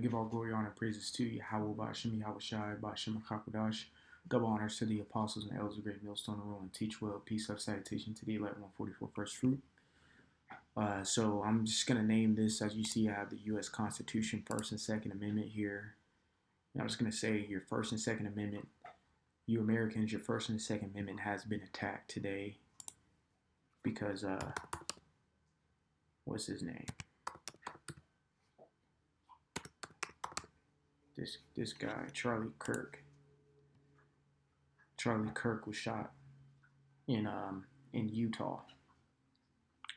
give all glory, honor, and praises to Yahweh, Ba'ashem, Yahweh Shai, Ba'ashem, HaKadosh. Double honors to the apostles and elders of Great Millstone to rule and teach well. Peace of salutation to the elect 144 first fruit. So I'm just going to name this. As you see, I have the U.S. Constitution, First and Second Amendment here. And I'm just going to say your First and Second Amendment, you Americans, your First and Second Amendment has been attacked today because, what's his name? This guy, Charlie Kirk. Charlie Kirk was shot in Utah.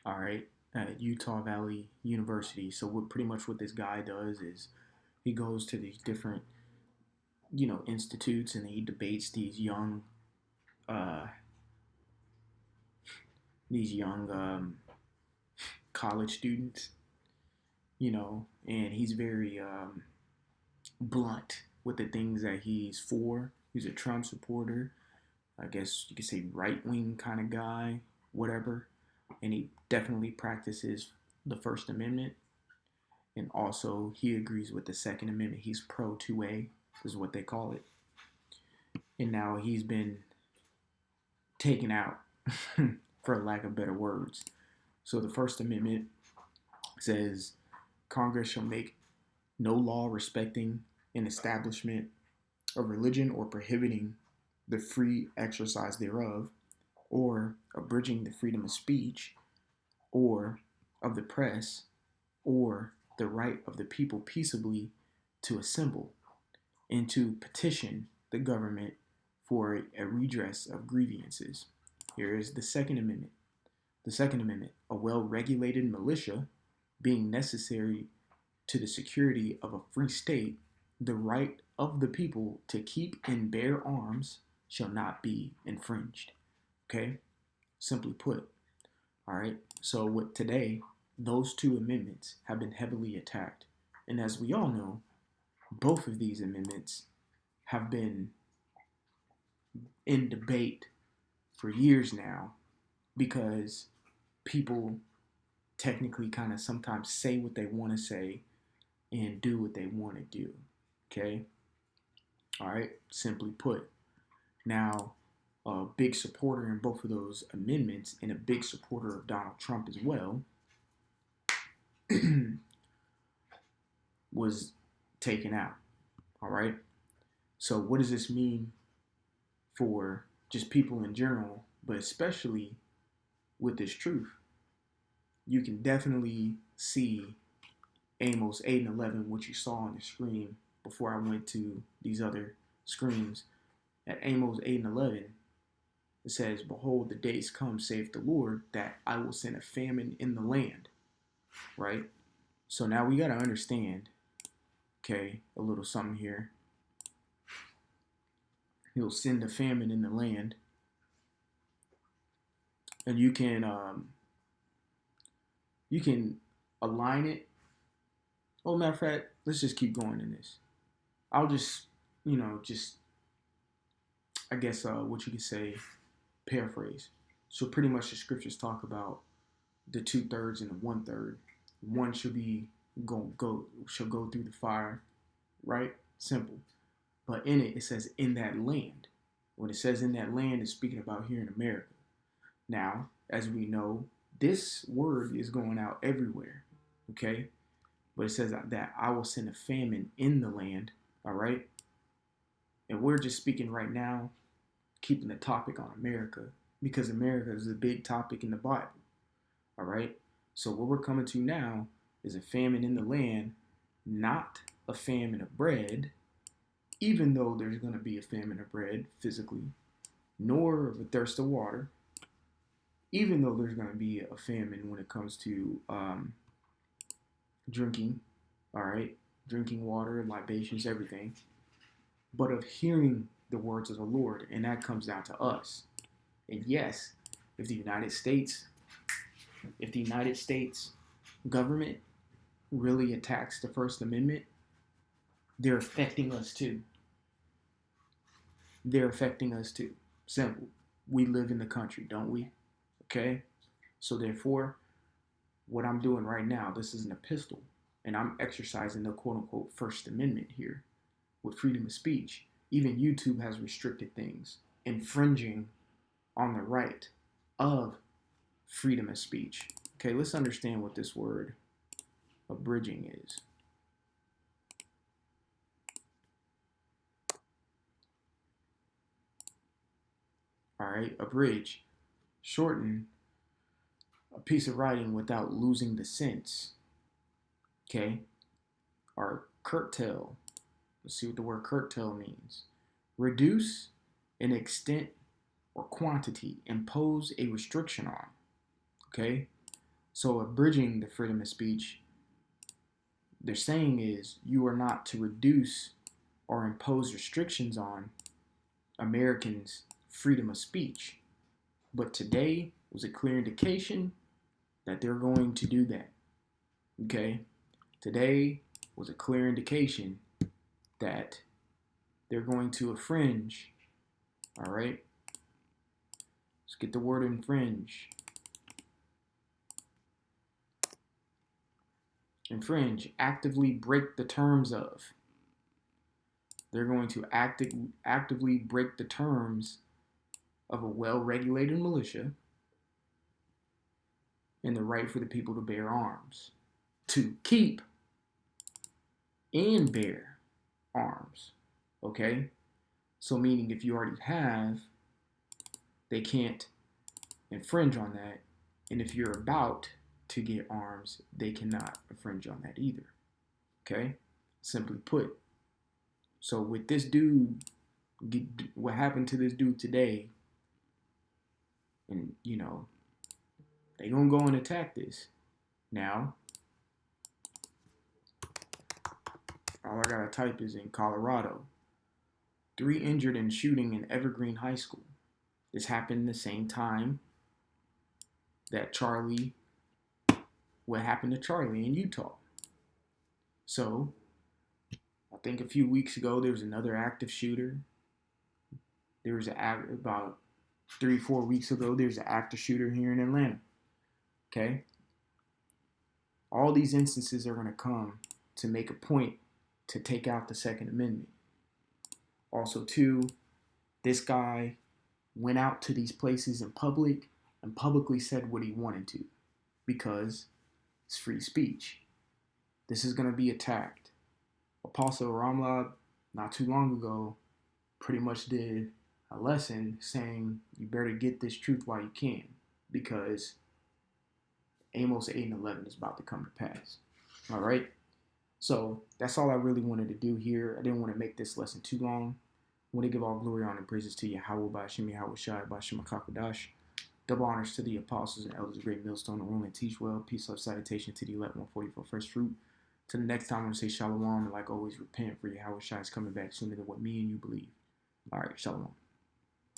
All right, at Utah Valley University. So what this guy does is he goes to these different institutes, and he debates these young college students, and he's very blunt with the things that he's for. He's a Trump supporter. I guess you could say right-wing kind of guy, whatever. And he definitely practices the First Amendment. And also, he agrees with the Second Amendment. He's pro 2A, is what they call it. And now he's been taken out, for lack of better words. So the First Amendment says Congress shall make no law respecting an establishment of religion or prohibiting the free exercise thereof, or abridging the freedom of speech, or of the press, or the right of the people peaceably to assemble and to petition the government for a redress of grievances. Here is the Second Amendment. The Second Amendment, a well-regulated militia being necessary to the security of a free state, the right of the people to keep and bear arms shall not be infringed. Okay? Simply put. All right? So today, those two amendments have been heavily attacked. And as we all know, both of these amendments have been in debate for years now, because people technically kind of sometimes say what they want to say and do what they want to do. Okay? All right? Simply put. Now, a big supporter in both of those amendments, and a big supporter of Donald Trump as well, was taken out. All right? So what does this mean for just people in general, but especially with this truth? You can definitely see Amos 8 and 11, what you saw on the screen before I went to these other screens. At Amos 8 and 11, it says, "Behold, the days come, saith the Lord, that I will send a famine in the land." Right? So now we got to understand, okay, a little something here. He'll send a famine in the land. And you can align it. Oh, matter of fact, let's just keep going in this. I'll just, I guess what you could say, paraphrase. So pretty much the scriptures talk about the 2/3 and the 1/3. One shall go through the fire, right? Simple. But in it says in that land. When it says in that land, it's speaking about here in America. Now, as we know, this word is going out everywhere, okay? But it says that I will send a famine in the land, all right? And we're just speaking right now, keeping the topic on America, because America is a big topic in the Bible, all right? So what we're coming to now is a famine in the land, not a famine of bread, even though there's going to be a famine of bread physically, nor of a thirst of water, even though there's going to be a famine when it comes to drinking, all right, drinking water, libations, everything, but of hearing the words of the Lord, and that comes down to us. And yes, if the United States government really attacks the First Amendment, they're affecting us too. They're affecting us too. Simple. We live in the country, don't we? Okay? So therefore, what I'm doing right now, this is an epistle. and I'm exercising the quote unquote First Amendment here with freedom of speech. Even YouTube has restricted things, infringing on the right of freedom of speech. Okay, let's understand what this word abridging is. All right, abridge, shorten a piece of writing without losing the sense. Okay, or curtail. Let's see what the word curtail means. Reduce an extent or quantity, impose a restriction on. Okay, so abridging the freedom of speech, they're saying is you are not to reduce or impose restrictions on Americans' freedom of speech. But today was a clear indication that they're going to do that. Okay? Today was a clear indication that they're going to infringe. All right? Let's get the word infringe. Infringe, actively break the terms of. They're going to actively break the terms of a well-regulated militia and the right for the people to bear arms, to keep and bear arms. Okay? So meaning if you already have, they can't infringe on that. And if you're about to get arms, they cannot infringe on that either. Okay? Simply put. So with this dude, what happened to this dude today, and you know, they gonna go and attack this. Now, all I gotta type is in Colorado. 3 injured in shooting in Evergreen High School. This happened the same time that what happened to Charlie in Utah. So, I think a few weeks ago there was another active shooter. There was about 3-4 weeks ago there's an active shooter here in Atlanta. Okay? All these instances are going to come to make a point to take out the Second Amendment. Also, too, this guy went out to these places in public and publicly said what he wanted to because it's free speech. This is going to be attacked. Apostle Ramlab, not too long ago, pretty much did a lesson saying you better get this truth while you can because Amos 8 and 11 is about to come to pass. All right? So that's all I really wanted to do here. I didn't want to make this lesson too long. I want to give all glory, honor, and praises to Yahweh, Bashim, Yahweh Shai, Bashim, Kakadash. Double honors to the apostles and elders, great millstone, and room and teach well. Peace, love, salutation to the elect 144 first fruit. Till the next time, I want to say shalom, and like always, repent, for Yahweh Shai is coming back sooner than what me and you believe. All right, shalom.